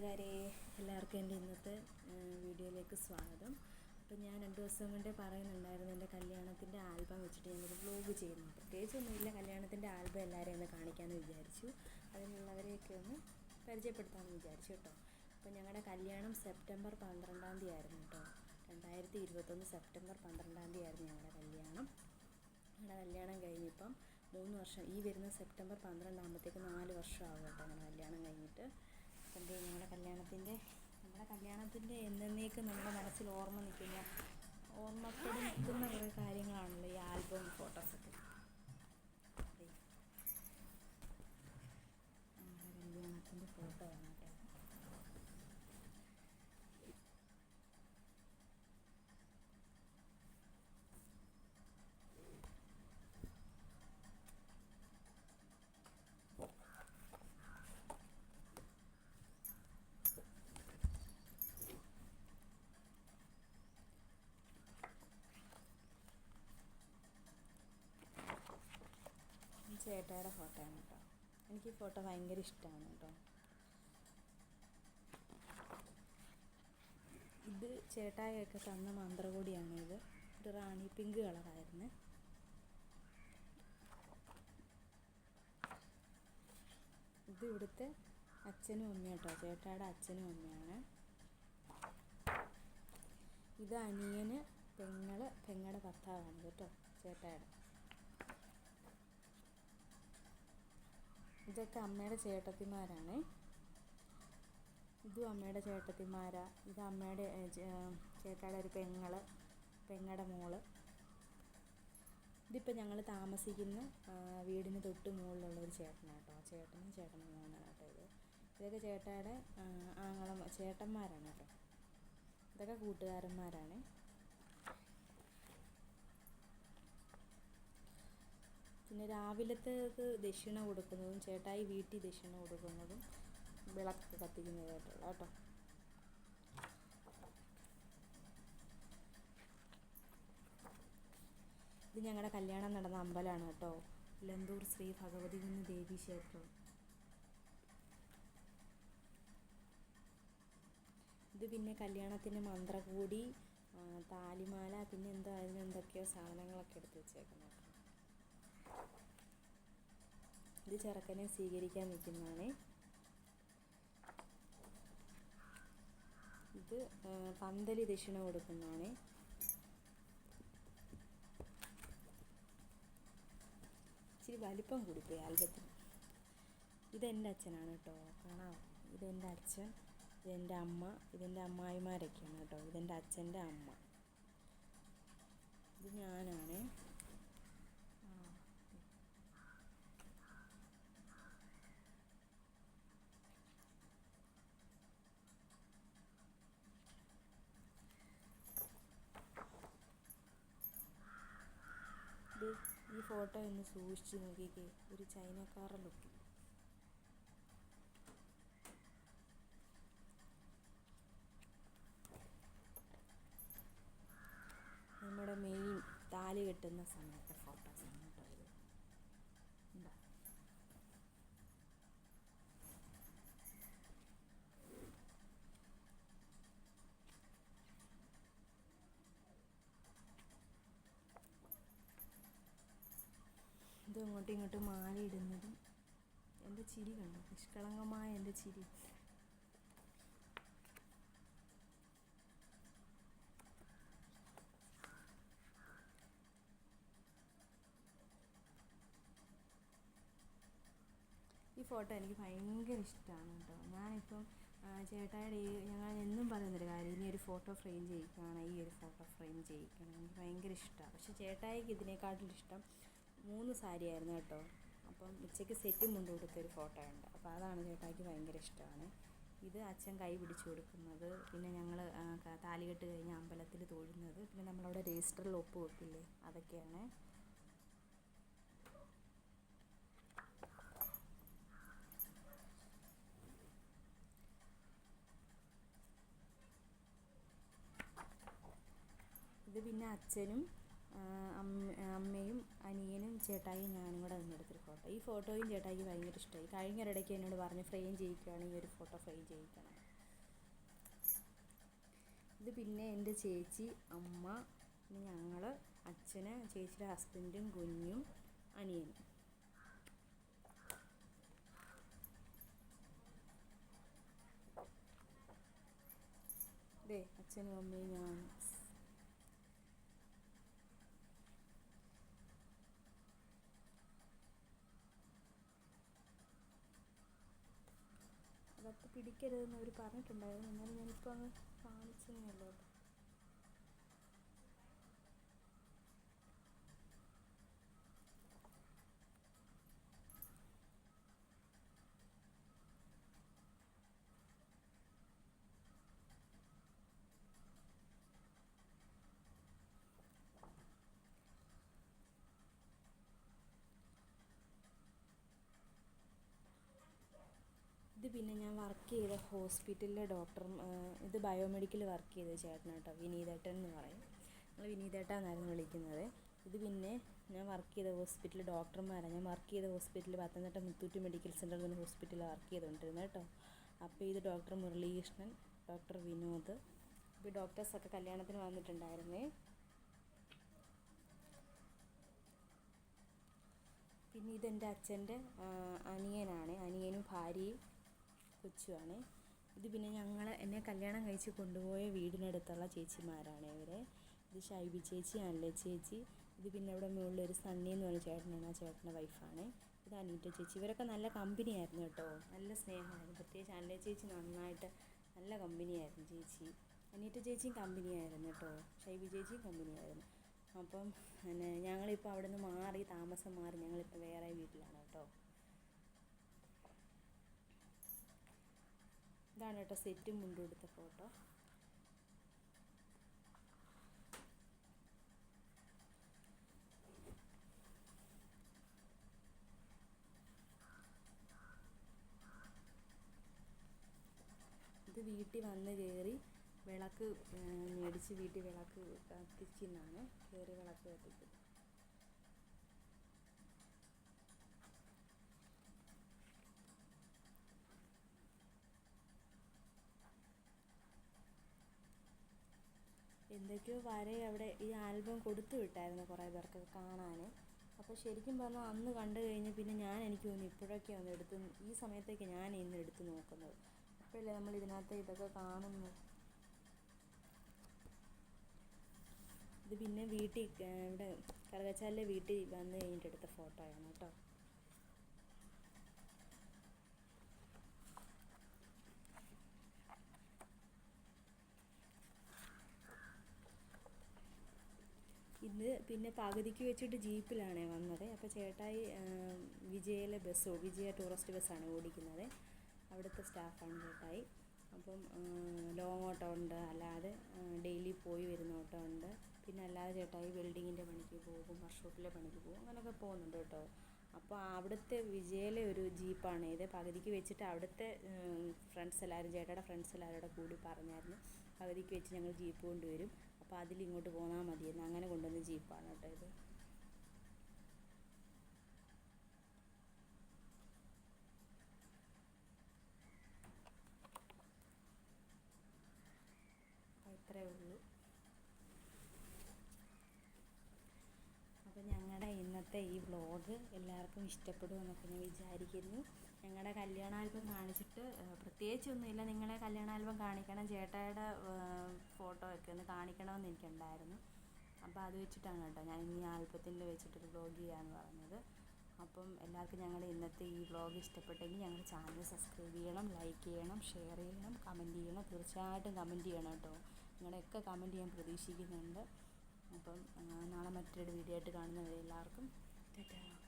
കൂട്ടുകാരെ, എല്ലാവർക്കും എൻ്റെ ഇന്നത്തെ വീഡിയോയിലേക്ക് സ്വാഗതം. അപ്പോൾ ഞാൻ 2 ദിവസം കൊണ്ട് പറയുന്നുണ്ടായിരുന്നു എൻ്റെ കല്യാണത്തിൻ്റെ ആൽബം വെച്ചിട്ട് ഞാനൊരു വ്ലോഗ് ചെയ്യുന്നു. പ്രത്യേകിച്ചൊന്നുമില്ല, കല്യാണത്തിൻ്റെ ആൽബം എല്ലാവരെയും ഒന്ന് കാണിക്കാമെന്ന് വിചാരിച്ചു. അതിനുള്ളവരെയൊക്കെ ഒന്ന് പരിചയപ്പെടുത്താമെന്ന് വിചാരിച്ചു കേട്ടോ. അപ്പോൾ ഞങ്ങളുടെ കല്യാണം സെപ്റ്റംബർ 12 ആയിരുന്നു കേട്ടോ. 2021 സെപ്റ്റംബർ 12 ആയിരുന്നു ഞങ്ങളുടെ കല്യാണം. ഞങ്ങളുടെ കല്യാണം കഴിഞ്ഞിപ്പം 3 വർഷം, ഈ വരുന്ന സെപ്റ്റംബർ 12 ആകുമ്പോഴത്തേക്ക് 4 വർഷമാകും കേട്ടോ അങ്ങനെ കല്യാണം കഴിഞ്ഞിട്ട്. അപ്പം നമ്മുടെ കല്യാണത്തിൻ്റെ എന്നേക്കും നമ്മുടെ മനസ്സിൽ ഓർമ്മപ്പെടി നിൽക്കുന്ന കുറേ കാര്യങ്ങളാണല്ലോ ഈ ആൽബം ഫോട്ടോസൊക്കെ. നമ്മുടെ കല്യാണത്തിൻ്റെ ഫോട്ടോ ആണ് കേട്ടോ. ചേട്ടായുടെ ഫോട്ടോ ആണ് കേട്ടോ. എനിക്ക് ഈ ഫോട്ടോ ഭയങ്കര ഇഷ്ടമാണ് കേട്ടോ. ഇത് ചേട്ടായൊക്കെ തന്ന മന്ത്രകോടിയാണ്. ഇത് റാണി പിങ്ക് കളറായിരുന്നു. ഇത് ഇവിടുത്തെ അച്ഛനും അമ്മയും കേട്ടോ, ചേട്ടായുടെ അച്ഛനും അമ്മയാണ്. ഇത് അനിയന് പെങ്ങളുടെ ഭർത്താവാണ് കേട്ടോ ചേട്ടായുടെ. ഇതൊക്കെ അമ്മയുടെ ചേട്ടത്തിമാരാണ്. ഇതും അമ്മയുടെ ചേട്ടത്തിമാരാ. ഇത് അമ്മയുടെ ചേട്ടായുടെ ഒരു പെങ്ങളുടെ മോള്. ഇതിപ്പോൾ ഞങ്ങൾ താമസിക്കുന്ന വീടിന് തൊട്ട് മുകളിലുള്ളൊരു ചേട്ടനാണ് കേട്ടോ. ചേട്ടനും മോനാണ് കേട്ടോ. ഇതൊക്കെ ചേട്ടായുടെ ചേട്ടന്മാരാണ് കേട്ടോ. ഇതൊക്കെ കൂട്ടുകാരന്മാരാണ്. പിന്നെ രാവിലത്തേത് ദക്ഷിണ കൊടുക്കുന്നതും ചേട്ടായി വീട്ടിൽ ദക്ഷിണ കൊടുക്കുന്നതും വിളക്കൊക്കെ കത്തിക്കുന്നതായിട്ടുള്ള കേട്ടോ. ഇത് ഞങ്ങളുടെ കല്യാണം നടന്ന അമ്പലമാണ് കേട്ടോ. ലന്തൂർ ശ്രീ ഭഗവതി കുന്ന് ദേവി ക്ഷേത്രം. ഇത് പിന്നെ കല്യാണത്തിന് മന്ത്രകോടി, താലിമാല, പിന്നെ എന്തൊക്കെയോ സാധനങ്ങളൊക്കെ എടുത്ത് വെച്ചേക്കുന്നത്. ഇത് ചെറുക്കനെ സ്വീകരിക്കാൻ നിൽക്കുന്നതാണ്. ഇത് പന്തലി ദക്ഷിണ കൊടുക്കുന്നതാണ്. ഇച്ചിരി വലിപ്പം കൂടിപ്പോയി ആൽബത്തിന്. ഇതെൻ്റെ അച്ഛനാണ് കേട്ടോ, കാണാം. ഇതെൻ്റെ അച്ഛൻ, ഇതെൻ്റെ അമ്മ, ഇതെൻ്റെ അമ്മായിമാരൊക്കെയാണ് കേട്ടോ. ഇതെൻ്റെ അച്ഛൻ്റെ അമ്മ. ഇത് ഞാനാണ്. ഈ ഫോട്ടോ ഒന്ന് സൂക്ഷിച്ച് നോക്കിക്കേ, ഒരു ചൈനക്കാരുടെ ലുക്ക്. നമ്മുടെ മെയിൻ താലി കെട്ടുന്ന സമയത്തെ ഫോട്ടോസാണ് കേട്ടോ ഇത്. എന്താ ഇത് അങ്ങോട്ടും ഇങ്ങോട്ടും മാല ഇടുന്നതും. എൻ്റെ ചിരി കണ്ടു, നിഷ്കളങ്കമായ എൻ്റെ ചിരി. ഈ ഫോട്ടോ എനിക്ക് ഭയങ്കര ഇഷ്ടമാണ് കേട്ടോ. ഞാനിപ്പം ചേട്ടായുടെ ഞങ്ങൾ എന്നും പറയുന്നൊരു കാര്യം, ഇനി ഒരു ഫോട്ടോ ഫ്രെയിം ചെയ്യിക്കണം, ഈ ഒരു ഫോട്ടോ ഫ്രെയിം ചെയ്യിക്കണം. എനിക്ക് ഭയങ്കര ഇഷ്ടമാണ്. പക്ഷേ ചേട്ടായിക്ക് ഇതിനേക്കാട്ടിലും ഇഷ്ടം 3 സാരി ആയിരുന്നു കേട്ടോ. അപ്പം ഉച്ചയ്ക്ക് സെറ്റും കൊണ്ട് കൊടുത്തൊരു ഫോട്ടോ ഉണ്ട്. അപ്പോൾ അതാണ് ചേട്ടായിക്ക് ഭയങ്കര ഇഷ്ടമാണ്. ഇത് അച്ഛൻ കൈ പിടിച്ചു കൊടുക്കുന്നത്, പിന്നെ ഞങ്ങൾ താലികെട്ട് കഴിഞ്ഞ് അമ്പലത്തിൽ തൊഴുന്നത്, പിന്നെ നമ്മളവിടെ രജിസ്റ്ററിൽ ഒപ്പ് വെക്കില്ലേ, അതൊക്കെയാണ്. ഇത് പിന്നെ അച്ഛനും അമ്മയും അനിയനും ചേട്ടായിയും ഞാനും കൂടെ നിന്നെടുത്തൊരു ഫോട്ടോ. ഈ ഫോട്ടോയും ചേട്ടായിക്ക് ഭയങ്കര ഇഷ്ടമായി. കഴിഞ്ഞൊരിടയ്ക്ക് എന്നോട് പറഞ്ഞ് ഫ്രെയിം ചെയ്യിക്കുകയാണ്, ഈ ഒരു ഫോട്ടോ ഫ്രെയിം ചെയ്യിക്കണം. ഇത് പിന്നെ എൻ്റെ ചേച്ചി, അമ്മ, പിന്നെ ഞങ്ങൾ, അച്ഛന്, ചേച്ചിയുടെ ഹസ്ബൻഡും കുഞ്ഞും അനിയനും. അച്ഛനും അമ്മയും ഞാൻ. അതൊക്കെ പിടിക്കരുതെന്ന് അവർ പറഞ്ഞിട്ടുണ്ടായിരുന്നു, എന്നാലും ഞാനിപ്പോൾ അങ്ങ് കാണിച്ചതേ ഉള്ളൂ കേട്ടോ. ഇത് പിന്നെ ഞാൻ വർക്ക് ചെയ്ത ഹോസ്പിറ്റലിലെ ഡോക്ടറും, ഇത് ബയോമെഡിക്കൽ വർക്ക് ചെയ്ത ചേട്ടനാണ് കേട്ടോ, വിനീതേട്ടൻ എന്ന് പറയും. നമ്മൾ വിനീതേട്ടൻ എന്നായിരുന്നു വിളിക്കുന്നത്. ഇത് പിന്നെ ഞാൻ വർക്ക് ചെയ്ത ഹോസ്പിറ്റൽ ഡോക്ടർമാരാണ്. ഞാൻ വർക്ക് ചെയ്ത hospital Pathanamthitta Muthoot medical centre എന്ന ഹോസ്പിറ്റലിൽ വർക്ക് ചെയ്തുകൊണ്ടിരുന്നത് കേട്ടോ. അപ്പോൾ ഇത് ഡോക്ടർ മുരളീകൃഷ്ണൻ, ഡോക്ടർ വിനോദ്. ഇപ്പോൾ ഡോക്ടേഴ്സൊക്കെ കല്യാണത്തിന് വന്നിട്ടുണ്ടായിരുന്നേ. പിന്നെ ഇതെൻ്റെ അച്ഛൻ്റെ അനിയനാണ്, അനിയനും ഭാര്യയും കൊച്ചുമാണ്. ഇത് പിന്നെ എന്നെ കല്യാണം കഴിച്ച് കൊണ്ടുപോയ വീടിനടുത്തുള്ള ചേച്ചിമാരാണ് ഇവരെ. ഇത് ഷൈബി ചേച്ചി, അല്ല ചേച്ചി. ഇത് പിന്നെ ഇവിടെ മുകളിലൊരു സണ്ണി എന്ന് പറഞ്ഞ ചേട്ടനാണ്, ആ ചേട്ടൻ്റെ വൈഫാണ്. ഇത് അനീറ്റ ചേച്ചി. ഇവരൊക്കെ നല്ല കമ്പനിയായിരുന്നു കേട്ടോ, നല്ല സ്നേഹമായിരുന്നു. പ്രത്യേകിച്ച് അല്ല ചേച്ചി നന്നായിട്ട് നല്ല കമ്പനിയായിരുന്നു ചേച്ചി. അനീറ്റ ചേച്ചിയും കമ്പനിയായിരുന്നു കേട്ടോ, ഷൈബി ചേച്ചിയും കമ്പനിയായിരുന്നു. അപ്പം പിന്നെ ഞങ്ങളിപ്പോൾ അവിടെ നിന്ന് മാറി, താമസം മാറി, ഞങ്ങളിപ്പോൾ വേറെ വീട്ടിലാണ് കേട്ടോ. ഇതാണ് കേട്ടോ സെറ്റും മുണ്ടും എടുത്ത ഫോട്ടോ. ഇത് വീട്ടിൽ വന്ന് കയറി വിളക്ക് മേടിച്ച് വീട്ടിൽ വിളക്ക് കത്തിക്കുന്നതാണ്, കയറി വിളക്ക് കത്തിക്കും. എന്തൊക്കെയോ അവിടെ ഈ ആൽബം കൊടുത്തു വിട്ടായിരുന്നു കുറേ പേർക്ക് കാണാൻ. അപ്പോൾ ശരിക്കും പറഞ്ഞാൽ അന്ന് കണ്ടു കഴിഞ്ഞ് പിന്നെ എനിക്ക് തോന്നി ഇപ്പോഴൊക്കെ ഒന്ന് എടുത്ത്, ഈ സമയത്തേക്ക് ഞാൻ ഇന്ന് എടുത്ത് നോക്കുന്നത്. അപ്പോഴല്ലേ നമ്മൾ ഇതിനകത്ത് ഇതൊക്കെ കാണുന്നു. ഇത് പിന്നെ വീട്ടിൽ ഇവിടെ കറുകച്ചാലിലെ വീട്ടിൽ വന്ന് കഴിഞ്ഞിട്ട് എടുത്ത ഫോട്ടോയാണ് കേട്ടോ. ഇത് പിന്നെ പകുതിക്ക് വെച്ചിട്ട് ജീപ്പിലാണ് വന്നത്. അപ്പോൾ ചേട്ടായി വിജയ ടൂറിസ്റ്റ് ബസ്സാണ് ഓടിക്കുന്നത്, അവിടുത്തെ സ്റ്റാഫാണ് ചേട്ടായി. അപ്പം ലോങ് ഓട്ടം ഉണ്ട്, അല്ലാതെ ഡെയിലി പോയി വരുന്ന ഓട്ടം ഉണ്ട്. പിന്നെ അല്ലാതെ ചേട്ടായി വെൽഡിങ്ങിൻ്റെ പണിക്ക് പോകും, വർക്ക്ഷോപ്പിലെ പണിക്ക് പോകും, അങ്ങനെയൊക്കെ പോകുന്നുണ്ട് കേട്ടോ. അപ്പോൾ അവിടുത്തെ വിജയിലെ ഒരു ജീപ്പാണ് ഇത്. പകുതിക്ക് വെച്ചിട്ട് അവിടുത്തെ ചേട്ടായുടെ ഫ്രണ്ട്സ് എല്ലാവരും കൂടി പറഞ്ഞായിരുന്നു, പകുതിക്ക് വെച്ച് ഞങ്ങൾ ജീപ്പ് കൊണ്ടുവരും, അപ്പോൾ അതിലിങ്ങോട്ട് പോന്നാൽ മതിയെന്ന്. അങ്ങനെ കൊണ്ടുവന്ന ജീപ്പാണ് കേട്ടോ ഇത്. ഇത്രയേ ഉള്ളൂ. അപ്പോൾ ഞങ്ങളുടെ ഇന്നത്തെ ഈ വ്ളോഗ് എല്ലാവർക്കും ഇഷ്ടപ്പെടുമെന്നൊക്കെ ഞാൻ വിചാരിക്കുന്നു. ഞങ്ങളുടെ കല്യാണ ആൽബം കാണിച്ചിട്ട് പ്രത്യേകിച്ചൊന്നുമില്ല, നിങ്ങളെ കല്യാണ ആൽബം കാണിക്കണം, ചേട്ടായുടെ ഫോട്ടോ ഒക്കെ ഒന്ന് കാണിക്കണമെന്ന് എനിക്കുണ്ടായിരുന്നു. അപ്പോൾ അത് വെച്ചിട്ടാണ് കേട്ടോ ഞാൻ ഈ ആൽബത്തിൻ്റെ വെച്ചിട്ടൊരു വ്ളോഗ് ചെയ്യാമെന്ന് പറഞ്ഞത്. അപ്പം എല്ലാവർക്കും ഞങ്ങളുടെ ഇന്നത്തെ ഈ വ്ളോഗ് ഇഷ്ടപ്പെട്ടെങ്കിൽ ഞങ്ങളുടെ ചാനൽ സബ്സ്ക്രൈബ് ചെയ്യണം, ലൈക്ക് ചെയ്യണം, ഷെയർ ചെയ്യണം, കമൻറ്റ് ചെയ്യണം. തീർച്ചയായിട്ടും കമൻറ്റ് ചെയ്യണം കേട്ടോ, നിങ്ങളുടെയൊക്കെ കമൻറ്റ് ഞാൻ പ്രതീക്ഷിക്കുന്നുണ്ട്. അപ്പം നാളെ മറ്റൊരു വീഡിയോ ആയിട്ട് കാണുന്നവരെ എല്ലാവർക്കും ടാറ്റാ.